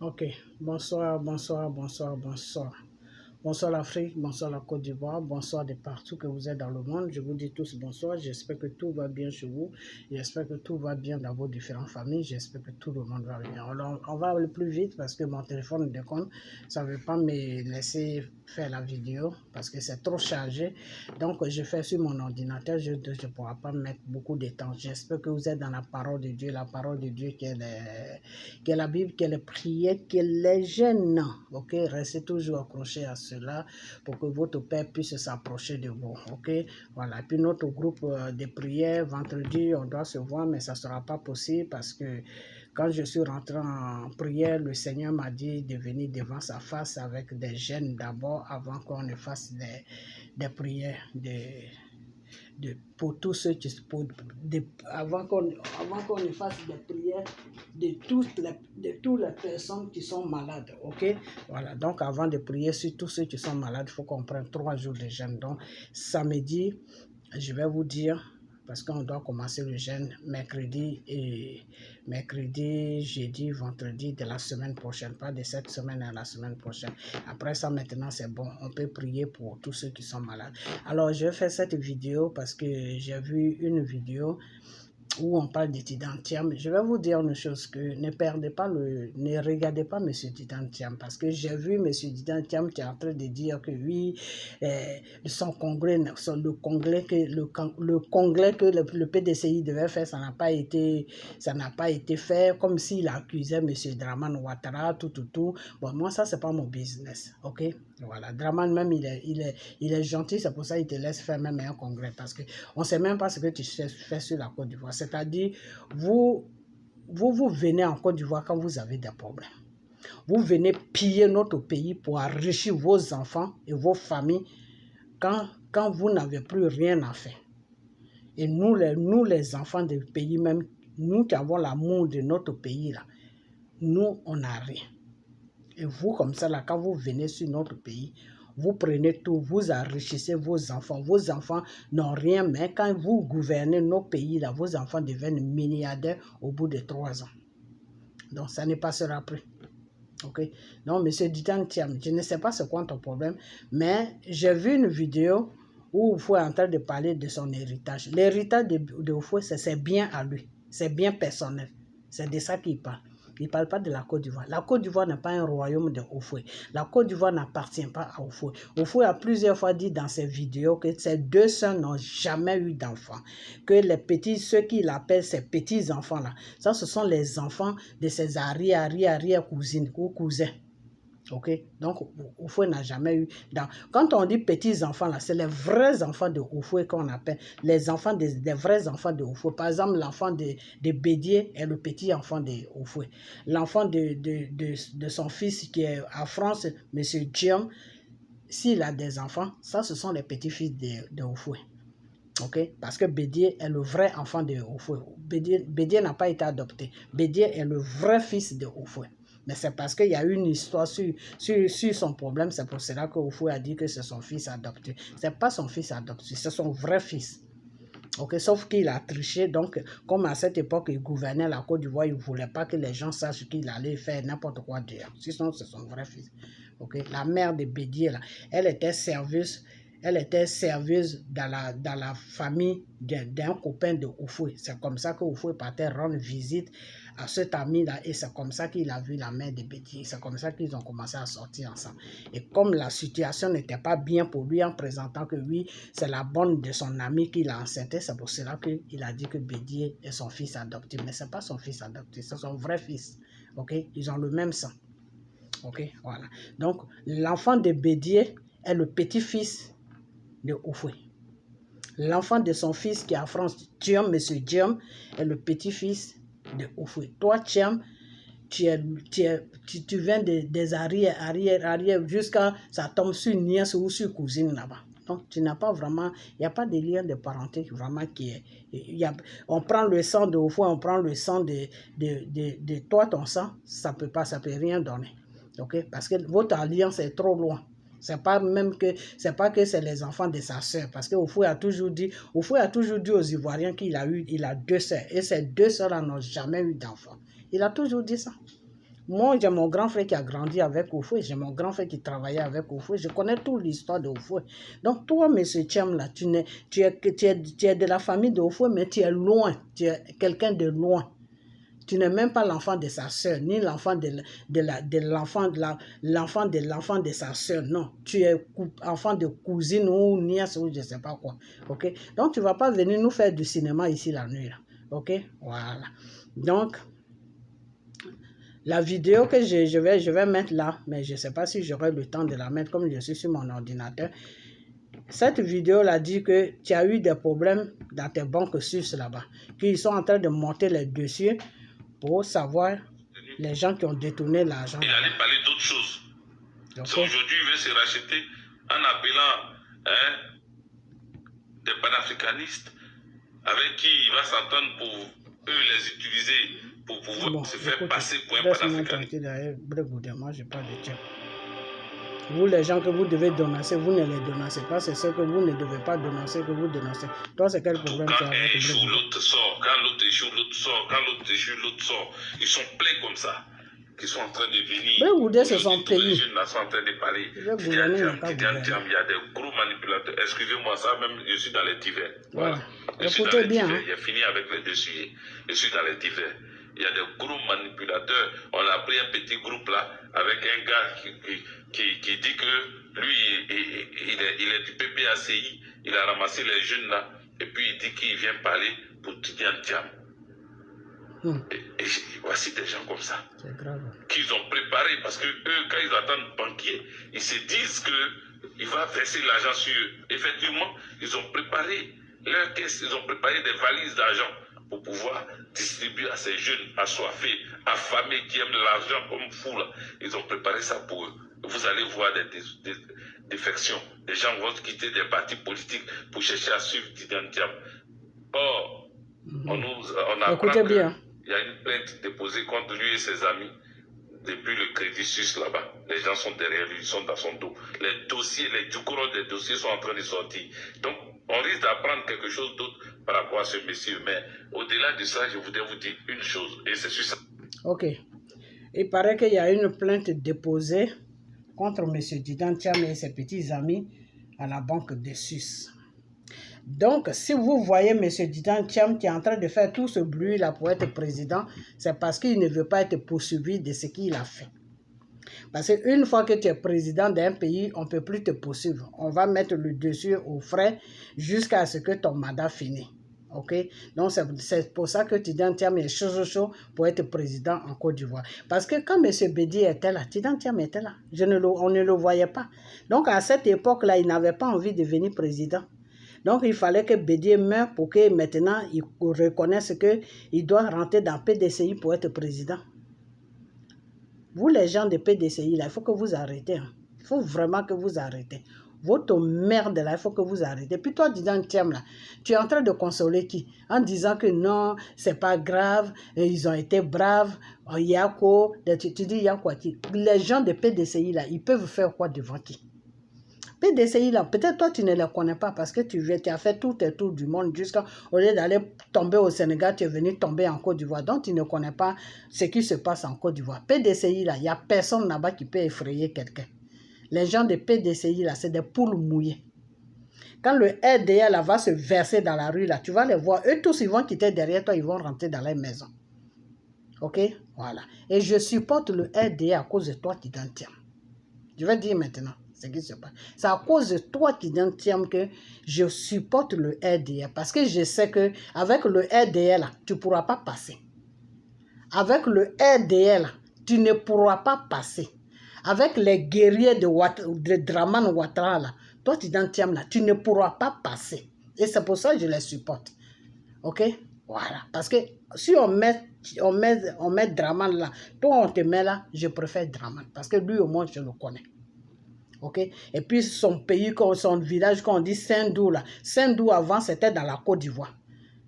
Ok, bonsoir, bonsoir, bonsoir, bonsoir. Bonsoir l'Afrique, bonsoir la Côte d'Ivoire, bonsoir de partout que vous êtes dans le monde. Je vous dis tous bonsoir, j'espère que tout va bien chez vous. J'espère que tout va bien dans vos différentes familles. J'espère que tout le monde va bien. Alors, on va aller plus vite parce que mon téléphone déconne. Ça ne veut pas me laisser faire la vidéo parce que c'est trop chargé. Donc, je fais sur mon ordinateur. Je ne pourrai pas mettre beaucoup de temps. J'espère que vous êtes dans la parole de Dieu qui est la Bible, qui est les prières, qui est les gênes. Ok, restez toujours accrochés à cela pour que votre Père puisse s'approcher de vous. Ok, voilà. Et puis notre groupe de prière, vendredi, on doit se voir, mais ça ne sera pas possible parce que quand je suis rentré en prière, le Seigneur m'a dit de venir devant sa face avec des gênes d'abord avant qu'on ne fasse des prières pour tous ceux qui avant qu'on ne fasse des prières de toutes les personnes qui sont malades, ok? Voilà, donc avant de prier sur tous ceux qui sont malades, il faut qu'on prenne 3 jours de jeûne. Donc samedi, je vais vous dire, parce qu'on doit commencer le jeûne mercredi, jeudi, vendredi de la semaine prochaine, pas de cette semaine à la semaine prochaine. Après ça, maintenant, c'est bon, on peut prier pour tous ceux qui sont malades. Alors, je vais faire cette vidéo parce que j'ai vu une vidéo où on parle d'Tidanthiam. Je vais vous dire une chose, que ne regardez pas M. Tidanthiam, parce que j'ai vu M. Tidanthiam qui est en train de dire que oui, le congrès que le PDCI devait faire, ça n'a pas été fait, comme s'il accusait M. Dramane Ouattara, tout. Bon, moi, ça, c'est pas mon business, ok? Voilà, Dramane même, il est gentil, c'est pour ça qu'il te laisse faire même un congrès, parce que on sait même pas ce que tu fais sur la Côte d'Ivoire. C'est-à-dire, vous venez en Côte d'Ivoire quand vous avez des problèmes. Vous venez piller notre pays pour enrichir vos enfants et vos familles quand vous n'avez plus rien à faire. Et nous, les enfants du pays même, nous qui avons l'amour de notre pays, là, nous, on n'a rien. Et vous, comme ça, là, quand vous venez sur notre pays, vous prenez tout, vous enrichissez vos enfants. Vos enfants n'ont rien, mais quand vous gouvernez nos pays, là, vos enfants deviennent milliardaires au bout de 3 ans. Donc, ça ne passera plus. Ok? Donc, M. Tidanthiam, je ne sais pas c'est quoi ton problème, mais j'ai vu une vidéo où vous êtes en train de parler de son héritage. L'héritage de Oufoué, c'est bien à lui. C'est bien personnel. C'est de ça qu'il parle. Il ne parle pas de la Côte d'Ivoire. La Côte d'Ivoire n'est pas un royaume de Oufoué. La Côte d'Ivoire n'appartient pas à Oufoué. Oufoué a plusieurs fois dit dans ses vidéos que ses 2 sœurs n'ont jamais eu d'enfants. Que ceux qu'il appelle ses petits-enfants-là, ça, ce sont les enfants de ses arrière-cousines ou cousins. Ok, donc Oufoué n'a jamais eu. Quand on dit petits enfants là, c'est les vrais enfants de Oufoué qu'on appelle les enfants des vrais enfants de Oufoué. Par exemple, l'enfant de Bédié est le petit enfant de Oufoué. L'enfant de son fils qui est à France, M. Djem, s'il a des enfants, ça ce sont les petits-fils de Oufoué. Ok, parce que Bédié est le vrai enfant de Oufoué. Bédié n'a pas été adopté. Bédié est le vrai fils de Oufoué. Mais c'est parce qu'il y a eu une histoire sur son problème, c'est pour cela que Oufoué a dit que c'est son fils adopté. Ce n'est pas son fils adopté, c'est son vrai fils. Ok, sauf qu'il a triché, donc comme à cette époque il gouvernait la Côte d'Ivoire, il ne voulait pas que les gens sachent qu'il allait faire n'importe quoi dehors. Sinon, c'est son vrai fils. Ok, la mère de Bédié, là, elle était serveuse dans la famille d'un copain de Oufoué. C'est comme ça que Oufoué partait rendre visite à cet ami-là et c'est comme ça qu'il a vu la mère de Bédié. C'est comme ça qu'ils ont commencé à sortir ensemble. Et comme la situation n'était pas bien pour lui en présentant que oui, c'est la bonne de son ami qui l'a enceinté, c'est pour cela qu'il a dit que Bédié est son fils adopté. Mais ce n'est pas son fils adopté, c'est son vrai fils. Ok, ils ont le même sang. Ok, voilà. Donc, l'enfant de Bédié est le petit-fils de Oufoué. L'enfant de son fils qui est en France, Djem, M. Djem, est le petit-fils de Oufoué. Toi, Djem, tu viens des arrière, jusqu'à ça tombe sur nièce ou sur cousine là-bas. Donc, tu n'as pas vraiment, il n'y a pas de lien de parenté vraiment qui est. On prend le sang de Oufoué, on prend le sang de toi, ton sang, ça peut rien donner. Ok? Parce que votre alliance est trop loin. C'est pas que c'est les enfants de sa sœur, parce que Oufoué a toujours dit aux Ivoiriens qu'il a 2 sœurs, et ces 2 sœurs-là n'ont jamais eu d'enfants. Il a toujours dit ça. Moi, j'ai mon grand frère qui a grandi avec Oufoué. J'ai mon grand frère qui travaillait avec Oufoué. Je connais toute l'histoire de Oufoué. Donc, toi, M. Thiam, là, tu es de la famille de Oufoué, mais tu es loin. Tu es quelqu'un de loin. Tu n'es même pas l'enfant de sa soeur, ni l'enfant l'enfant de sa soeur. Non, tu es enfant de cousine ou nièce ou je ne sais pas quoi. Ok? Donc, tu ne vas pas venir nous faire du cinéma ici la nuit. Là. Ok? Voilà. Donc, la vidéo que je vais mettre là, mais je ne sais pas si j'aurai le temps de la mettre comme je suis sur mon ordinateur. Cette vidéo-là dit que tu as eu des problèmes dans tes banques suisses là-bas, qu'ils sont en train de monter les dossiers pour savoir les gens qui ont détourné l'argent. Il allait parler d'autre chose. Aujourd'hui, il veut se racheter en appelant des panafricanistes avec qui il va s'entendre pour eux les utiliser pour pouvoir se faire passer pour un panafricaniste. Moi, je parle de Thiam. Vous, les gens que vous devez dénoncer, vous ne les dénoncez pas. C'est ce que vous ne devez pas dénoncer que vous dénoncez. Toi, c'est quel problème tu as avec un échoue, l'autre sort. Quand l'autre échoue, l'autre sort. Quand l'autre échoue, l'autre sort. Ils sont pleins comme ça. Qui sont en train de venir. Les c'est son pays. Les jeunes là sont en train de parler. Il y a des gros manipulateurs. Excusez-moi, ça même, je suis dans les divers. Voilà. Écoutez bien. J'ai fini avec les dossiers. Je suis dans les divers. Il y a des gros manipulateurs. On a pris un petit groupe là avec un gars qui dit que lui, il est du PPACI. Il a ramassé les jeunes là. Et puis il dit qu'il vient parler pour Tidiane Thiam. Et voici des gens comme ça. C'est grave. Qu'ils ont préparé parce que eux, quand ils attendent banquier, ils se disent qu'il va verser l'argent sur eux. Effectivement, ils ont préparé leur caisse, ils ont préparé des valises d'argent pour pouvoir distribuer à ces jeunes assoiffés, affamés, qui aiment l'argent comme fous là. Ils ont préparé ça pour eux. Vous allez voir des défections. Des gens vont quitter des partis politiques pour chercher à suivre Tidiane Thiam. Or, on apprend bien. Il y a une plainte déposée contre lui et ses amis depuis le Crédit Suisse là-bas. Les gens sont derrière lui, ils sont dans son dos. Les dossiers, les gros des dossiers sont en train de sortir. Donc, on risque d'apprendre quelque chose d'autre par rapport à ce monsieur. Mais au-delà de ça, je voudrais vous dire une chose, et c'est sur ça. Ok. Il paraît qu'il y a une plainte déposée contre M. Tidiane Thiam et ses petits amis à la Banque des Suisses. Donc, si vous voyez M. Tidiane Thiam qui est en train de faire tout ce bruit-là pour être président, c'est parce qu'il ne veut pas être poursuivi de ce qu'il a fait. Parce qu'une fois que tu es président d'un pays, on ne peut plus te poursuivre. On va mettre le dossier au frais jusqu'à ce que ton mandat finisse. Ok? Donc, c'est pour ça que Tidiane Thiam est chaud pour être président en Côte d'Ivoire. Parce que quand M. Bédi était là, Tidiane Thiam était là. On ne le voyait pas. Donc, à cette époque-là, il n'avait pas envie de devenir président. Donc, il fallait que Bédié meure pour que maintenant, il reconnaisse qu'il doit rentrer dans PDCI pour être président. Vous, les gens de PDCI, là, il faut que vous arrêtez. Hein. Il faut vraiment que vous arrêtez. Votre merde, là, il faut que vous arrêtez. Puis toi, Tidiane Thiam, là, tu es en train de consoler qui? En disant que non, c'est pas grave, ils ont été braves, Yako, tu dis Yako, les gens de PDCI, là, ils peuvent faire quoi devant qui? PDCI, là, peut-être toi, tu ne les connais pas parce que tu as fait tout tes tours du monde jusqu'au lieu d'aller tomber au Sénégal, tu es venu tomber en Côte d'Ivoire. Donc, tu ne connais pas ce qui se passe en Côte d'Ivoire. PDCI, là, il n'y a personne là-bas qui peut effrayer quelqu'un. Les gens de PDCI, là, c'est des poules mouillées. Quand le RDA, là, va se verser dans la rue, là, tu vas les voir. Eux tous, ils vont quitter derrière toi, ils vont rentrer dans leur maison. Ok? Voilà. Et je supporte le RDA à cause de toi, Tidiane Thiam. Je vais dire maintenant. C'est à cause de toi, Tidiane Thiam, que je supporte le RDA. Parce que je sais qu'avec le RDA, là, tu ne pourras pas passer. Avec le RDA, là, tu ne pourras pas passer. Avec les guerriers de Dramane Ouattara, là, toi, Tidiane Thiam, là, tu ne pourras pas passer. Et c'est pour ça que je les supporte. Ok? Voilà. Parce que si on met Dramane là, toi, on te met là, je préfère Dramane. Parce que lui, au moins, je le connais. Ok? Et puis son pays, son village, quand on dit Saint-Dou, là. Saint-Dou, avant, c'était dans la Côte d'Ivoire.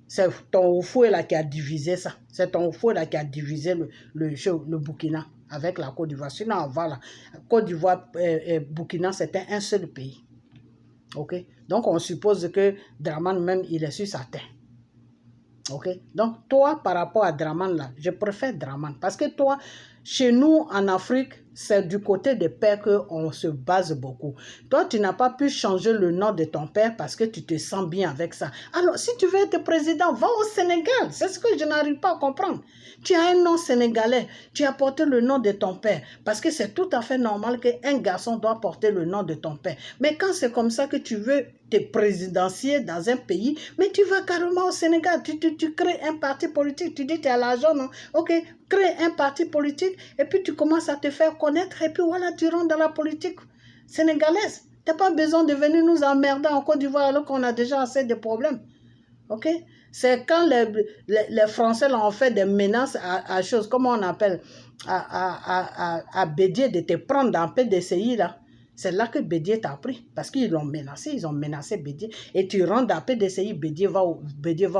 C'est ton Oufoué là qui a divisé ça. C'est ton Oufoué là qui a divisé le Burkina avec la Côte d'Ivoire. Sinon, avant, la Côte d'Ivoire et Burkina, c'était un seul pays. Ok? Donc, on suppose que Dramane même, il est sur sa terre. Ok? Donc, toi, par rapport à Dramane là, je préfère Dramane. Parce que toi, Chez nous, en Afrique, c'est du côté des pères qu'on se base beaucoup. Toi, tu n'as pas pu changer le nom de ton père parce que tu te sens bien avec ça. Alors, si tu veux être président, va au Sénégal. C'est ce que je n'arrive pas à comprendre. Tu as un nom sénégalais, tu as porté le nom de ton père. Parce que c'est tout à fait normal qu'un garçon doit porter le nom de ton père. Mais quand c'est comme ça que tu veux te présidentier dans un pays, mais tu vas carrément au Sénégal. Tu crées un parti politique. Tu dis tu as l'argent, non? Ok, crée un parti politique et puis tu commences à te faire connaître et puis voilà, tu rentres dans la politique sénégalaise. Tu n'as pas besoin de venir nous emmerder en Côte d'Ivoire alors qu'on a déjà assez de problèmes. Ok? C'est quand les Français ont fait des menaces à choses, comment on appelle, à Bédier de te prendre dans le PDCI là. C'est là que Bédier t'a pris. Parce qu'ils l'ont menacé, ils ont menacé Bédier. Et tu rentres dans le PDCI, Bédier va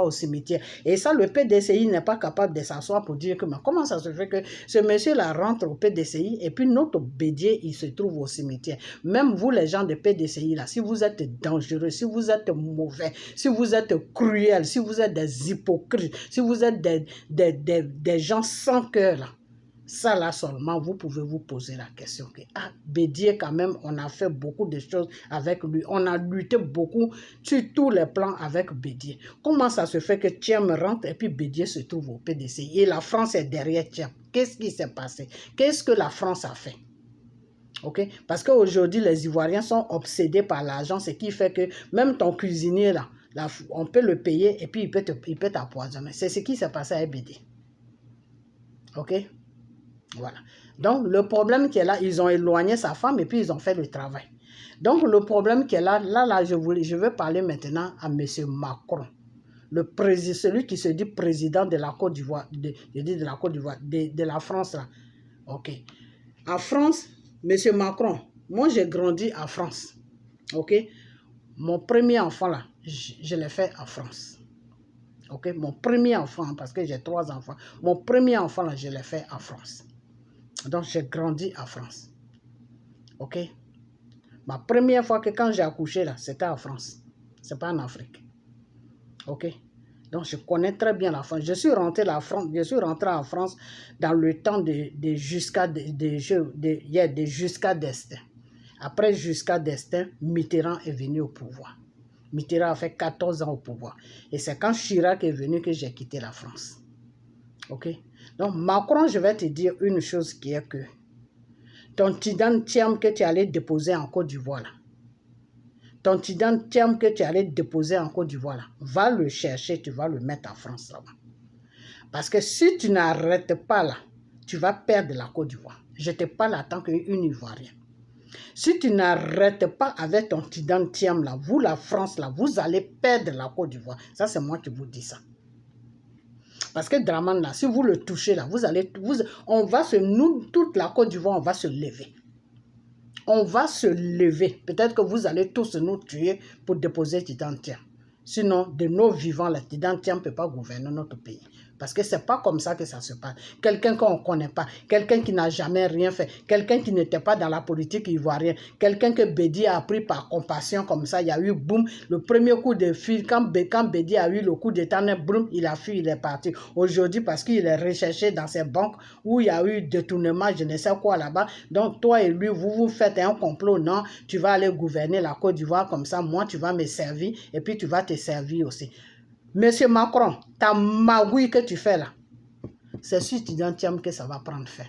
au cimetière. Et ça, le PDCI n'est pas capable de s'asseoir pour dire que mais comment ça se fait que ce monsieur-là rentre au PDCI et puis notre Bédier, il se trouve au cimetière. Même vous, les gens de PDCI, là, si vous êtes dangereux, si vous êtes mauvais, si vous êtes cruels, si vous êtes des hypocrites, si vous êtes des gens sans cœur, là, ça là seulement, vous pouvez vous poser la question que, ah, Bédier quand même, on a fait beaucoup de choses avec lui. On a lutté beaucoup sur tous les plans avec Bédier. Comment ça se fait que Thiam rentre et puis Bédier se trouve au PDC et la France est derrière Thiam? Qu'est-ce qui s'est passé? Qu'est-ce que la France a fait? Ok? Parce qu'aujourd'hui, les Ivoiriens sont obsédés par l'argent, ce qui fait que même ton cuisinier là, on peut le payer et puis il peut t'empoisonner. C'est ce qui s'est passé avec Bédier. Ok? Voilà. Donc, le problème qui est là, ils ont éloigné sa femme et puis ils ont fait le travail. Donc, le problème qui est là, je veux parler maintenant à M. Macron. Celui qui se dit président de la Côte d'Ivoire, de la Côte d'Ivoire, de la France là. Ok. En France, M. Macron, moi j'ai grandi en France. Ok. Mon premier enfant là, je l'ai fait en France. Ok. Mon premier enfant, parce que j'ai 3 enfants, mon premier enfant là, je l'ai fait en France. Donc, j'ai grandi en France. Ok? Ma première fois que quand j'ai accouché, là, c'était en France. Ce n'est pas en Afrique. Ok? Donc, je connais très bien la France. Je suis rentré en France dans le temps de Jusqu'à Destin. Après Jusqu'à Destin, Mitterrand est venu au pouvoir. Mitterrand a fait 14 ans au pouvoir. Et c'est quand Chirac est venu que j'ai quitté la France. Ok? Donc, Macron, je vais te dire une chose qui est que ton identiam que tu allais déposer en Côte d'Ivoire, là, ton identiam que tu allais déposer en Côte d'Ivoire, là, va le chercher, tu vas le mettre en France là-bas. Parce que si tu n'arrêtes pas là, tu vas perdre la Côte d'Ivoire. Je te parle en tant qu'une Ivoirienne. Si tu n'arrêtes pas avec ton identiam là, vous, la France là, vous allez perdre la Côte d'Ivoire. Ça, c'est moi qui vous dis ça. Parce que Dramane, là, si vous le touchez, là, nous, toute la Côte d'Ivoire, on va se lever. On va se lever. Peut-être que vous allez tous nous tuer pour déposer Tidantiam. Sinon, de nos vivants, la Tidantiam ne peut pas gouverner notre pays. Parce que ce n'est pas comme ça que ça se passe. Quelqu'un qu'on ne connaît pas, quelqu'un qui n'a jamais rien fait, quelqu'un qui n'était pas dans la politique ivoirienne, quelqu'un que Bédier a pris par compassion comme ça, il y a eu boum, le premier coup de fil, quand Bédier a eu le coup d'état, boum, il a fui, il est parti. Aujourd'hui, parce qu'il est recherché dans ses banques où il y a eu détournement, je ne sais quoi là-bas, donc toi et lui, vous faites un complot, non, tu vas aller gouverner la Côte d'Ivoire comme ça, moi tu vas me servir et puis tu vas te servir aussi. Monsieur Macron, ta magouille que tu fais là, c'est sur Tidantiam que ça va prendre fin.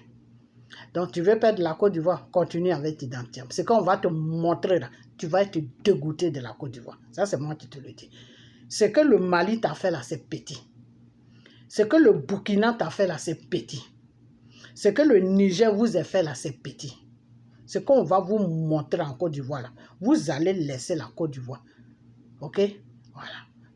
Donc, tu veux perdre la Côte d'Ivoire, continue avec Tidantiam. C'est qu'on va te montrer là, tu vas être dégoûté de la Côte d'Ivoire. Ça, c'est moi qui te le dis. Ce que le Mali t'a fait là, c'est petit. Ce que le Burkina t'a fait là, c'est petit. Ce que le Niger vous a fait là, c'est petit. Ce qu'on va vous montrer en Côte d'Ivoire là, vous allez laisser la Côte d'Ivoire. Ok? Voilà.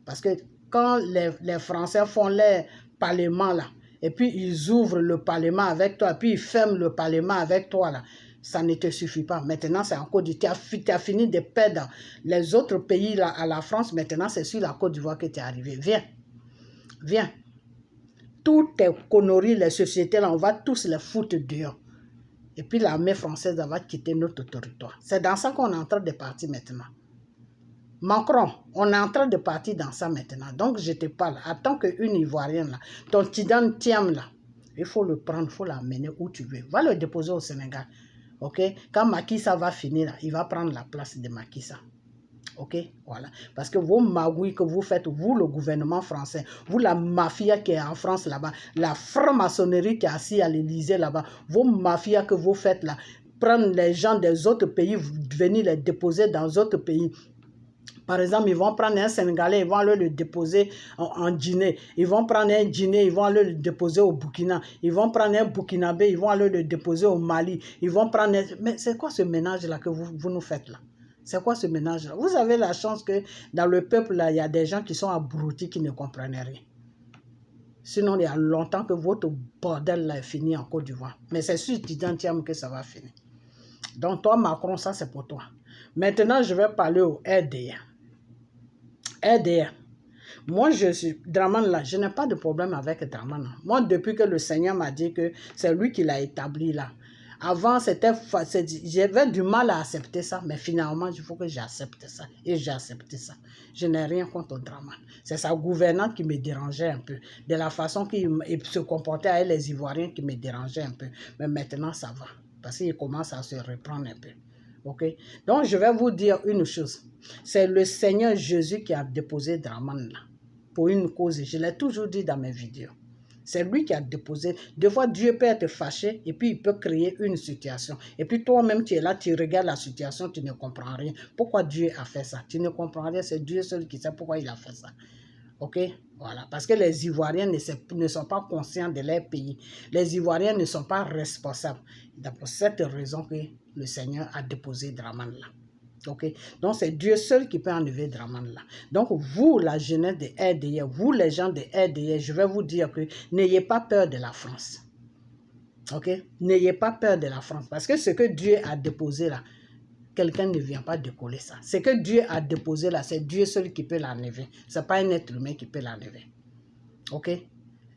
Parce que quand les Français font leur parlement là, et puis ils ouvrent le parlement avec toi, et puis ils ferment le parlement avec toi là, ça ne te suffit pas. Maintenant, c'est en Côte d'Ivoire. Tu as fini de perdre les autres pays là, à la France. Maintenant, c'est sur la Côte d'Ivoire que tu es arrivé. Viens. Viens. Toutes tes conneries, les sociétés là, on va tous les foutre dehors. Et puis l'armée française va quitter notre territoire. C'est dans ça qu'on est en train de partir maintenant. Macron, on est en train de partir dans ça maintenant. Donc, je te parle, en tant qu'une Ivoirienne, là, ton Tidantiam, là, Il faut le prendre, il faut l'amener où tu veux. Va le déposer au Sénégal. Ok? Quand Macky Sall va finir, là, il va prendre la place de Macky Sall. Ok, voilà. Parce que vos magouilles que vous faites, vous, le gouvernement français, vous, la mafia qui est en France là-bas, la franc-maçonnerie qui est assise à l'Élysée là-bas, vos mafias que vous faites là, prendre les gens des autres pays, venir les déposer dans d'autres pays. Par exemple, ils vont prendre un Sénégalais, ils vont aller le déposer en Guinée. Ils vont prendre un Guinée, ils vont aller le déposer au Burkina. Ils vont prendre un Burkinabé, ils vont aller le déposer au Mali. Ils vont prendre... Mais c'est quoi ce ménage-là que vous nous faites là? C'est quoi ce ménage-là? Vous avez la chance que dans le peuple, là, il y a des gens qui sont abrutis, qui ne comprennent rien. Sinon, il y a longtemps que votre bordel là est fini en Côte d'Ivoire. Mais c'est sur Tidjantiam que ça va finir. Donc, toi, Macron, ça, c'est pour toi. Maintenant, je vais parler au RDA. RDA. Moi, je suis Dramane là, je n'ai pas de problème avec Dramane. Moi, depuis que le Seigneur m'a dit que c'est lui qui l'a établi là. Avant, j'avais du mal à accepter ça, mais finalement, il faut que j'accepte ça. Et j'ai accepté ça. Je n'ai rien contre Dramane. C'est sa gouvernante qui me dérangeait un peu. De la façon qu'il se comportait avec les Ivoiriens qui me dérangeait un peu. Mais maintenant, ça va. Parce qu'il commence à se reprendre un peu. Ok? Donc, je vais vous dire une chose. C'est le Seigneur Jésus qui a déposé Dramane là. Pour une cause. Je l'ai toujours dit dans mes vidéos. C'est lui qui a déposé. Des fois, Dieu peut être fâché et puis il peut créer une situation. Et puis toi-même, tu es là, tu regardes la situation, tu ne comprends rien. Pourquoi Dieu a fait ça? Tu ne comprends rien, c'est Dieu seul qui sait pourquoi il a fait ça. Ok? Voilà. Parce que les Ivoiriens ne sont pas conscients de leur pays. Les Ivoiriens ne sont pas responsables. C'est pour cette raison que le Seigneur a déposé Dramane là. Ok, donc c'est Dieu seul qui peut enlever Dramane là. Donc vous, la jeunesse de RDA, vous les gens de RDA, je vais vous dire que n'ayez pas peur de la France. Ok, n'ayez pas peur de la France parce que ce que Dieu a déposé là, quelqu'un ne vient pas décoller ça. Ce que Dieu a déposé là, c'est Dieu seul qui peut l'enlever. Ce n'est pas un être humain qui peut l'enlever. Ok.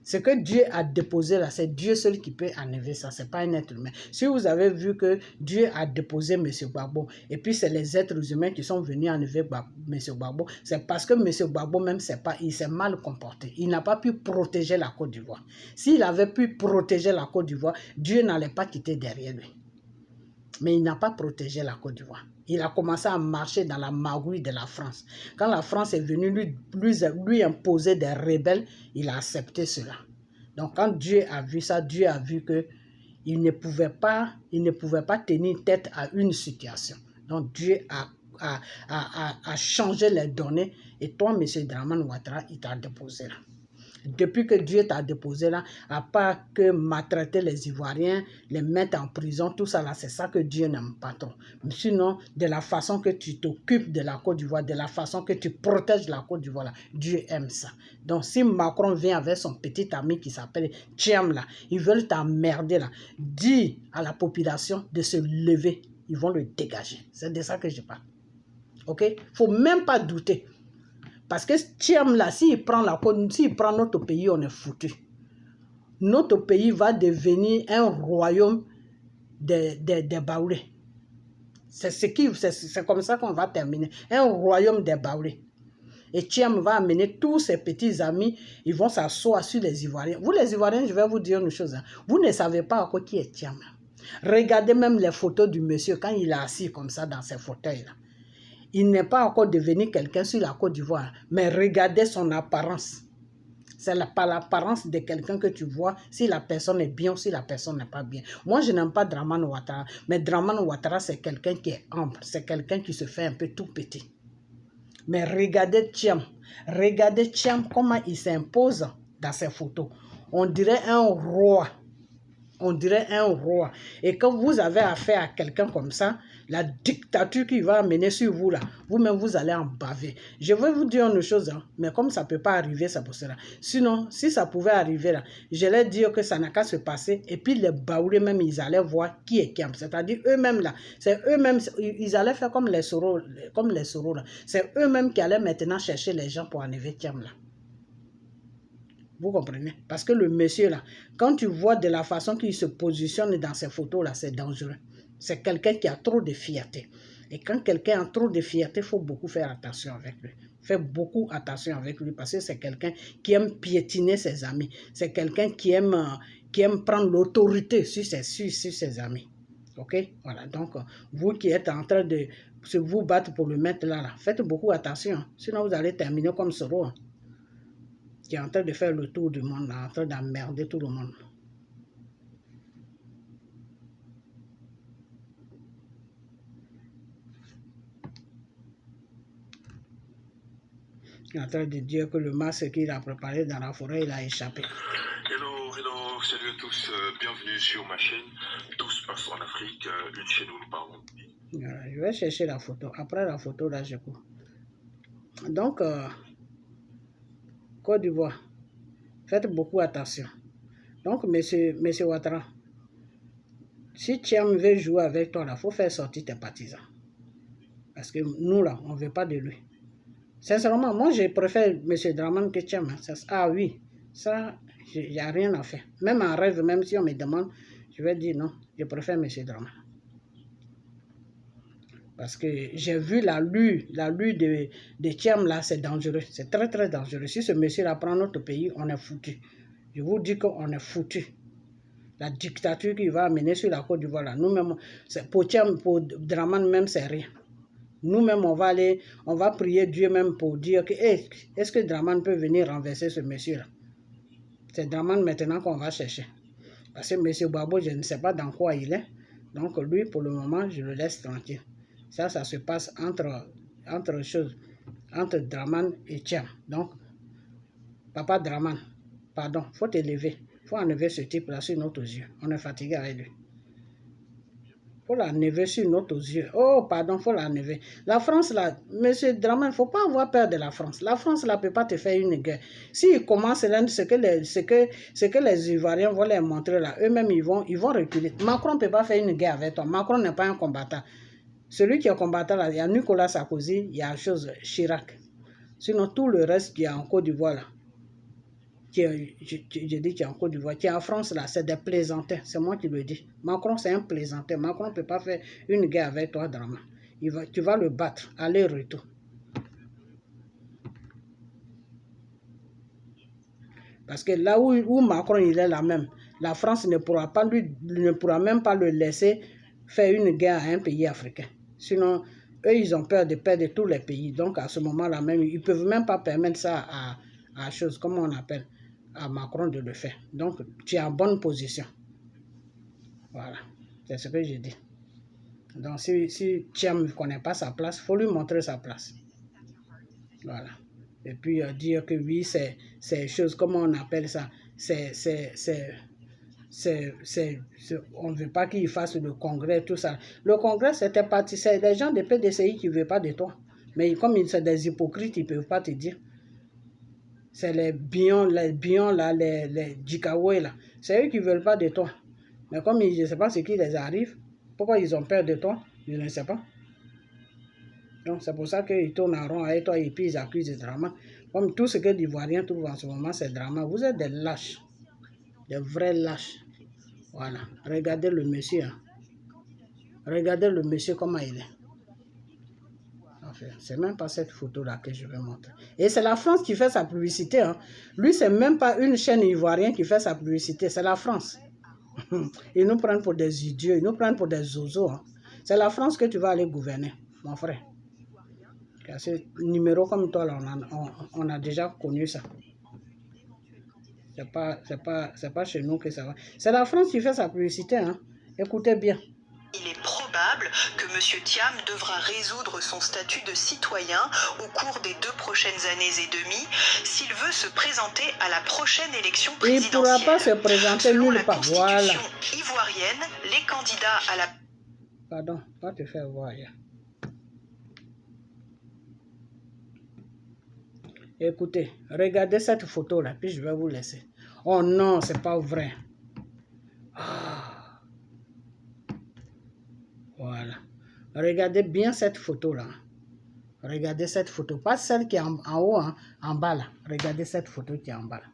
Ce que Dieu a déposé là, c'est Dieu seul qui peut enlever ça, ce n'est pas un être humain. Si vous avez vu que Dieu a déposé M. Gbagbo, et puis c'est les êtres humains qui sont venus enlever M. Gbagbo, c'est parce que M. Gbagbo même, il s'est mal comporté. Il n'a pas pu protéger la Côte d'Ivoire. S'il avait pu protéger la Côte d'Ivoire, Dieu n'allait pas quitter derrière lui. Mais il n'a pas protégé la Côte d'Ivoire. Il a commencé à marcher dans la magouille de la France. Quand la France est venue lui imposer des rebelles, il a accepté cela. Donc quand Dieu a vu ça, Dieu a vu qu'il ne pouvait pas tenir tête à une situation. Donc Dieu a changé les données et toi, M. Dramane Ouattara, il t'a déposé là. Depuis que Dieu t'a déposé là, à part que maltraiter les Ivoiriens, les mettre en prison, tout ça là, c'est ça que Dieu n'aime pas trop. Sinon, de la façon que tu t'occupes de la Côte d'Ivoire, de la façon que tu protèges la Côte d'Ivoire là, Dieu aime ça. Donc si Macron vient avec son petit ami qui s'appelle Thiam là, ils veulent t'emmerder là, dis à la population de se lever, ils vont le dégager. C'est de ça que je parle. Ok? Il ne faut même pas douter. Parce que Thiam là, s'il prend notre pays, on est foutu. Notre pays va devenir un royaume des Baoulés. C'est comme ça qu'on va terminer. Un royaume des Baoulés. Et Thiam va amener tous ses petits amis, ils vont s'asseoir sur les Ivoiriens. Vous les Ivoiriens, je vais vous dire une chose. Hein. Vous ne savez pas encore qui est Thiam. Regardez même les photos du monsieur quand il est assis comme ça dans ses fauteuils là. Il n'est pas encore devenu quelqu'un sur la Côte d'Ivoire, mais regardez son apparence. C'est pas l'apparence de quelqu'un que tu vois si la personne est bien ou si la personne n'est pas bien. Moi, je n'aime pas Dramane Ouattara, mais Dramane Ouattara, c'est quelqu'un qui est humble, c'est quelqu'un qui se fait un peu tout petit. Mais regardez Thiam comment il s'impose dans ses photos. On dirait un roi. On dirait un roi. Et quand vous avez affaire à quelqu'un comme ça, la dictature qu'il va amener sur vous là, vous-même vous allez en baver. Je vais vous dire une chose, hein, mais comme ça ne peut pas arriver, c'est pour cela. Sinon, si ça pouvait arriver là, j'allais dire que ça n'a qu'à se passer. Et puis les Baoulés même, ils allaient voir qui est qui. C'est-à-dire eux-mêmes là, c'est eux-mêmes, ils allaient faire comme les Soros là. C'est eux-mêmes qui allaient maintenant chercher les gens pour enlever Thiam là. Vous comprenez? Parce que le monsieur là, quand tu vois de la façon qu'il se positionne dans ces photos là, c'est dangereux. C'est quelqu'un qui a trop de fierté. Et quand quelqu'un a trop de fierté, il faut beaucoup faire attention avec lui. Faites beaucoup attention avec lui parce que c'est quelqu'un qui aime piétiner ses amis. C'est quelqu'un qui aime aime prendre l'autorité sur ses amis. Ok, voilà, donc vous qui êtes en train de vous battre pour le mettre là, faites beaucoup attention, sinon vous allez terminer comme Soro, qui est en train de faire le tour du monde, en train d'emmerder tout le monde. Il est en train de dire que le masque qu'il a préparé dans la forêt, il a échappé. Hello, salut à tous, bienvenue sur ma chaîne. Tout se passe en Afrique, une chaîne où nous parlons. Voilà, je vais chercher la photo. Après la photo, là, je cours. Donc, Côte d'Ivoire, faites beaucoup attention. Donc, monsieur Ouattara, si Thiam veut jouer avec toi, il faut faire sortir tes partisans. Parce que nous, là, on ne veut pas de lui. Sincèrement, moi, je préfère M. Dramane que Thiam. Ah oui, ça, il n'y a rien à faire. Même en rêve, même si on me demande, je vais dire non, je préfère M. Dramane. Parce que j'ai vu la lue de Thiam là, c'est dangereux. C'est très très dangereux. Si ce monsieur-là prend notre pays, on est foutu. Je vous dis qu'on est foutu. La dictature qu'il va amener sur la Côte d'Ivoire là, nous-mêmes, pour Thiam, pour Dramane même, c'est rien. Nous-mêmes, on va prier Dieu même pour dire que, hey, est-ce que Dramane peut venir renverser ce monsieur-là? C'est Dramane maintenant qu'on va chercher. Parce que M. Babo, je ne sais pas dans quoi il est. Donc lui, pour le moment, je le laisse tranquille. Ça se passe entre Dramane et Thiam. Donc, papa Dramane, pardon, il faut t'élever. Il faut enlever ce type-là sur nos yeux. On est fatigué avec lui. Il faut l'enlever sur nos yeux. Oh, pardon, il faut l'enlever. La France, là, monsieur Dramane, il ne faut pas avoir peur de la France. La France, là, ne peut pas te faire une guerre. S'ils commencent là, ce que les Ivoiriens vont leur montrer là, eux-mêmes, ils vont reculer. Macron ne peut pas faire une guerre avec toi. Macron n'est pas un combattant. Celui qui est combattant là, il y a Nicolas Sarkozy, il y a Chirac. Sinon, tout le reste qui est en Côte d'Ivoire là, je dis qui est en Côte d'Ivoire, qui est en France là, c'est des plaisantins. C'est moi qui le dis. Macron, c'est un plaisantin. Macron ne peut pas faire une guerre avec toi, Dramane. Tu vas le battre, aller-retour. Parce que là où Macron il est là même, la France ne pourra même pas le laisser faire une guerre à un pays africain. Sinon, eux, ils ont peur de perdre tous les pays. Donc, à ce moment-là même, ils ne peuvent même pas permettre ça à chose, comment on appelle, à Macron de le faire. Donc, tu es en bonne position. Voilà, c'est ce que j'ai dit. Donc, si Thiam ne connaît pas sa place, il faut lui montrer sa place. Voilà. Et puis, dire que oui, c'est chose, comment on appelle ça, on ne veut pas qu'il fasse le congrès, tout ça. Le congrès, c'était parti, c'est les gens de PDCI qui ne veulent pas de toi. Mais comme c'est des hypocrites, ils ne peuvent pas te dire. C'est les Bion là, les Djikawe là. C'est eux qui ne veulent pas de toi. Mais comme je ne sais pas ce qui les arrive, pourquoi ils ont peur de toi, je ne sais pas. Donc c'est pour ça qu'ils tournent en rond avec toi et puis ils accusent de drama. Comme tout ce que l'Ivoirien trouve en ce moment, c'est drama. Vous êtes des lâches. Des vrais lâches. Voilà. Regardez le monsieur. Hein. Regardez le monsieur comment il est. Enfin, c'est même pas cette photo-là que je vais montrer. Et c'est la France qui fait sa publicité. Hein. Lui, c'est même pas une chaîne ivoirienne qui fait sa publicité. C'est la France. Ils nous prennent pour des idiots. Ils nous prennent pour des zozos. Hein. C'est la France que tu vas aller gouverner, mon frère. Parce que numéro comme toi, là, on a déjà connu ça. C'est pas chez nous que ça va. C'est la France qui fait sa publicité. Hein. Écoutez bien. Il est probable que M. Thiam devra résoudre son statut de citoyen au cours des 2 prochaines années et demie s'il veut se présenter à la prochaine élection présidentielle. Il ne pourra pas se présenter nulle part. Voilà. Selon la Constitution ivoirienne, les candidats à la... Pardon, pas te faire voir. Écoutez, regardez cette photo-là, puis je vais vous laisser. Oh non, c'est pas vrai. Ah. Voilà. Regardez bien cette photo-là. Regardez cette photo. Pas celle qui est en haut, hein, en bas là. Regardez cette photo qui est en bas là.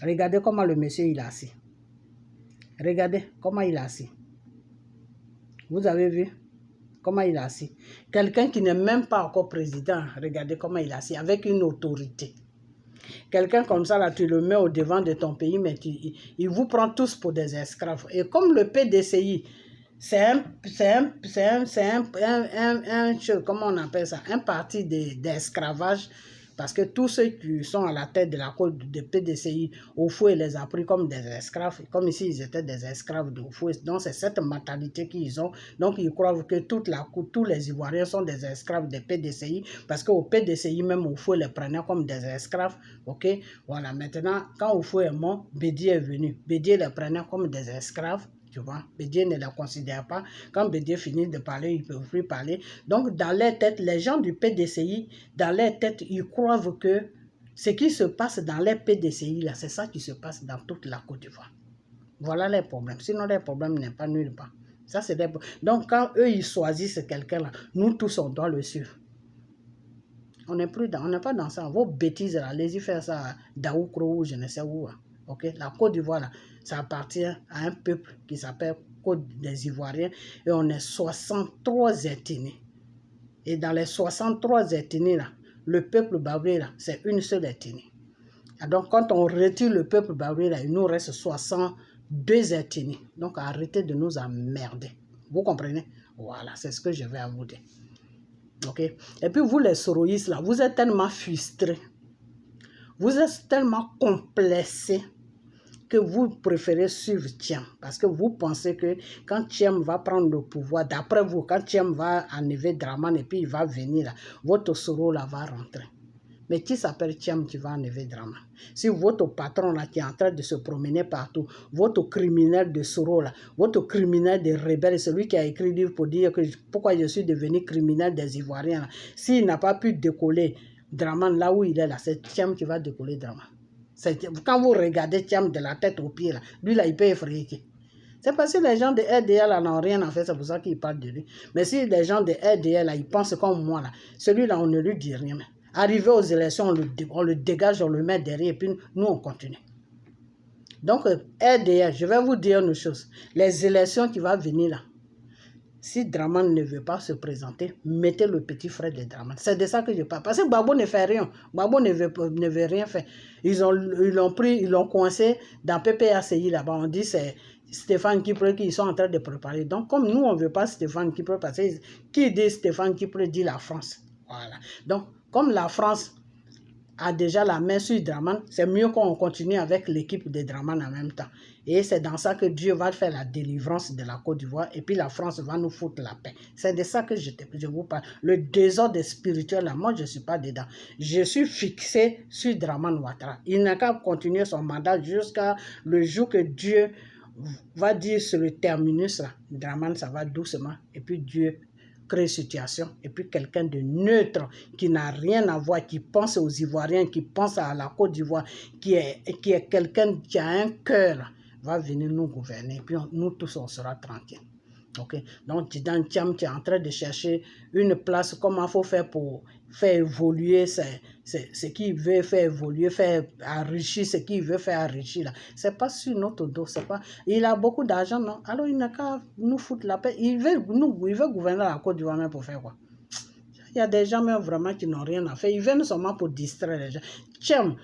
Regardez comment le monsieur il est assis. Regardez comment il est assis. Vous avez vu comment il est assis. Quelqu'un qui n'est même pas encore président. Regardez comment il est assis avec une autorité. Quelqu'un comme ça, là, tu le mets au devant de ton pays, mais il vous prend tous pour des esclaves. Et comme le PDCI, comment on appelle ça, un parti d'esclavage, parce que tous ceux qui sont à la tête de la côte de PDCI, Oufoué les a pris comme des esclaves, comme ici ils étaient des esclaves de Oufoué. Donc c'est cette mentalité qu'ils ont. Donc ils croient que tous les Ivoiriens sont des esclaves de PDCI, parce qu'au PDCI même Oufoué les prenait comme des esclaves. Ok, voilà. Maintenant quand Oufoué est mort, Bédié est venu. Bédié les prenait comme des esclaves. Tu vois, Bédié ne la considère pas. Quand Bédié finit de parler, il ne peut plus parler. Donc, dans leur tête, les gens du PDCI, dans leur tête, ils croient que ce qui se passe dans les PDCI, là, c'est ça qui se passe dans toute la Côte d'Ivoire. Voilà les problèmes. Sinon, les problèmes n'est pas nulle part. Ça, c'est des... Donc, quand eux, ils choisissent quelqu'un-là, nous tous, on doit le suivre. On n'est pas dans ça. Vos bêtises, là, allez-y faire ça à Daoukro ou je ne sais où. Okay? La Côte d'Ivoire, là, ça appartient à un peuple qui s'appelle Côte des Ivoiriens et on est 63 ethnies. Et dans les 63 ethnies, là, le peuple Baoulé, là, c'est une seule ethnie. Et donc, quand on retire le peuple Baoulé, là, il nous reste 62 ethnies. Donc, arrêtez de nous emmerder. Vous comprenez? Voilà, c'est ce que je vais vous dire. Ok? Et puis, vous, les soroïstes, là, vous êtes tellement frustrés. Vous êtes tellement complexés que vous préférez suivre Thiam. Parce que vous pensez que quand Thiam va prendre le pouvoir, d'après vous, quand Thiam va enlever Draman et puis il va venir là, votre Soro là va rentrer. Mais qui s'appelle Thiam qui va enlever Draman? Si votre patron là qui est en train de se promener partout, votre criminel de Soro là, votre criminel des rebelles, celui qui a écrit livre pour dire que pourquoi je suis devenu criminel des Ivoiriens, s'il n'a pas pu décoller Draman là où il est là, c'est Thiam qui va décoller Draman. Quand vous regardez Thiam de la tête aux pieds, là, lui là, il peut effrayer. C'est parce que les gens de RDL n'ont rien à faire, c'est pour ça qu'ils parlent de lui. Mais si les gens de RDL, là, ils pensent comme moi, là, celui-là, on ne lui dit rien. Arrivé aux élections, on le dégage, on le met derrière, et puis nous, on continue. Donc, RDL, je vais vous dire une chose. Les élections qui vont venir là, si Draman ne veut pas se présenter, mettez le petit frère de Draman. C'est de ça que je parle. Parce que Babo ne fait rien. Babo ne veut rien faire. Ils l'ont coincé dans PPACI là-bas. On dit c'est Stéphane Kipré qui sont en train de préparer. Donc, comme nous, on ne veut pas Stéphane Kipré, parce que qui dit Stéphane Kipré dit la France. Voilà. Donc, comme la France a déjà la main sur Draman, c'est mieux qu'on continue avec l'équipe de Draman en même temps. Et c'est dans ça que Dieu va faire la délivrance de la Côte d'Ivoire et puis la France va nous foutre la paix. C'est de ça que je vous parle. Le désordre spirituel, là, moi, je ne suis pas dedans. Je suis fixé sur Draman Ouattara. Il n'a qu'à continuer son mandat jusqu'à le jour que Dieu va dire sur le terminus, là. Draman, ça va doucement. Et puis Dieu crée situation. Et puis quelqu'un de neutre, qui n'a rien à voir, qui pense aux Ivoiriens, qui pense à la Côte d'Ivoire, qui est quelqu'un qui a un cœur, va venir nous gouverner. Et puis nous tous, on sera tranquilles. Okay? Donc, Tidan Thiam qui est en train de chercher une place, comment il faut faire pour faire évoluer ce qu'il veut faire évoluer, faire enrichir ce qu'il veut faire enrichir. Ce n'est pas sur notre dos. Pas... Il a beaucoup d'argent, non? Alors, il n'a qu'à nous foutre la paix. Il veut gouverner la Côte d'Ivoire même pour faire quoi? Il y a des gens même vraiment qui n'ont rien à faire. Ils viennent seulement pour distraire les gens. Thiam,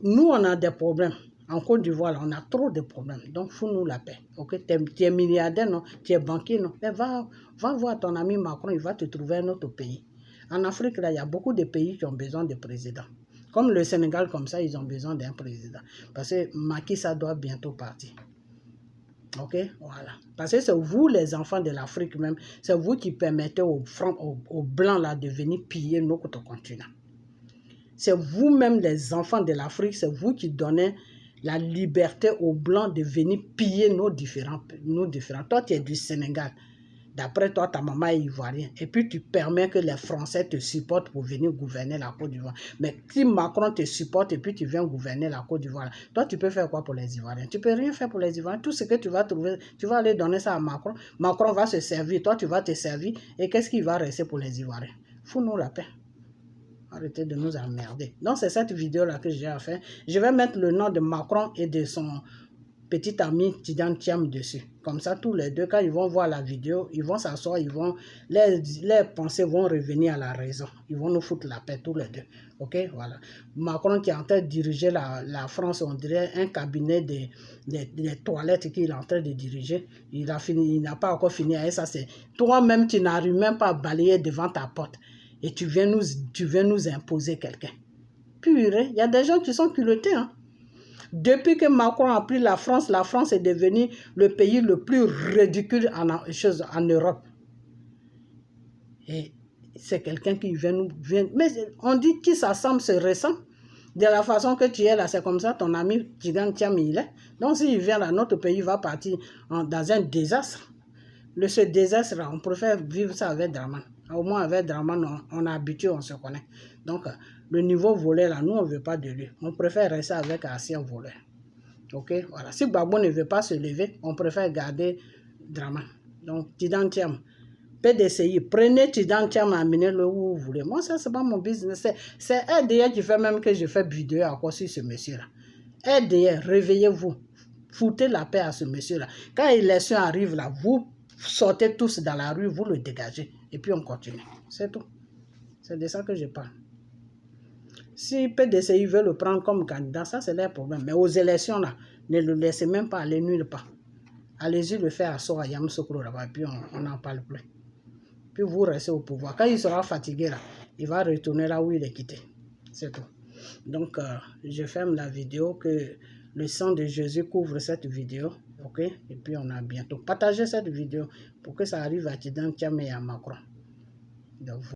nous, on a des problèmes. En Côte d'Ivoire, on a trop de problèmes. Donc, fous-nous la paix. Okay? Tu es milliardaire, non? Tu es banquier, non? Mais va voir ton ami Macron, il va te trouver un autre pays. En Afrique, là, il y a beaucoup de pays qui ont besoin de présidents. Comme le Sénégal, comme ça, ils ont besoin d'un président. Parce que Macky Sall doit bientôt partir. Ok? Voilà. Parce que c'est vous, les enfants de l'Afrique même, c'est vous qui permettez aux Blancs là, de venir piller notre continent. C'est vous-même, les enfants de l'Afrique, c'est vous qui donnez la liberté aux Blancs de venir piller nos différents. Toi, tu es du Sénégal. D'après toi, ta maman est ivoirienne. Et puis, tu permets que les Français te supportent pour venir gouverner la Côte d'Ivoire. Mais si Macron te supporte et puis tu viens gouverner la Côte d'Ivoire, toi, tu peux faire quoi pour les Ivoiriens? Tu ne peux rien faire pour les Ivoiriens. Tout ce que tu vas trouver, tu vas aller donner ça à Macron. Macron va se servir. Toi, tu vas te servir. Et qu'est-ce qui va rester pour les Ivoiriens? Fous-nous la paix. Arrêtez de nous emmerder. Donc, c'est cette vidéo-là que j'ai à faire. Je vais mettre le nom de Macron et de petit ami Tidan Thiam dessus. Comme ça, tous les deux, quand ils vont voir la vidéo, ils vont s'asseoir, les pensées vont revenir à la raison. Ils vont nous foutre la paix tous les deux. Ok, voilà. Macron qui est en train de diriger la France, on dirait un cabinet des toilettes qu'il est en train de diriger. Il n'a pas encore fini avec ça. Toi-même, tu n'arrives même pas à balayer devant ta porte. Et tu viens nous imposer quelqu'un. Purée, il y a des gens qui sont culottés, hein. Depuis que Macron a pris la France est devenue le pays le plus ridicule en Europe. Et c'est quelqu'un qui vient. Mais on dit qui s'assemble se ressemble. De la façon que tu es là, c'est comme ça, ton ami Tidan Thiam, il est. Donc s'il vient là, notre pays va partir dans un désastre. Ce désastre-là, on préfère vivre ça avec Draman. Au moins avec Draman, on est habitué, on se connaît. Donc, le niveau volé là, nous, on ne veut pas de lui. On préfère rester avec ancien voleur. Ok, voilà. Si Gbagbo ne veut pas se lever, on préfère garder Draman. Donc, Tidan Thiam, PDCI, prenez Tidan Thiam, amenez-le où vous voulez. Moi, ça, c'est pas mon business. C'est RDR qui fait même que je fais vidéo à cause de ce monsieur-là. RDR, réveillez-vous. Foutez la paix à ce monsieur-là. Quand l'élection arrive là, vous sortez tous dans la rue, vous le dégagez. Et puis on continue. C'est tout. C'est de ça que je parle. Si PDCI veut le prendre comme candidat, ça c'est leur problème. Mais aux élections là, ne le laissez même pas aller nulle part. Allez-y le faire à Sora Yamoussoukro là-bas, et puis on n'en parle plus. Puis vous restez au pouvoir. Quand il sera fatigué là, il va retourner là où il est quitté. C'est tout. Donc, je ferme la vidéo, que le sang de Jésus couvre cette vidéo. Ok? Et puis on a bientôt. Partagez cette vidéo pour que ça arrive à Tidan Thiam et à Macron. Donc,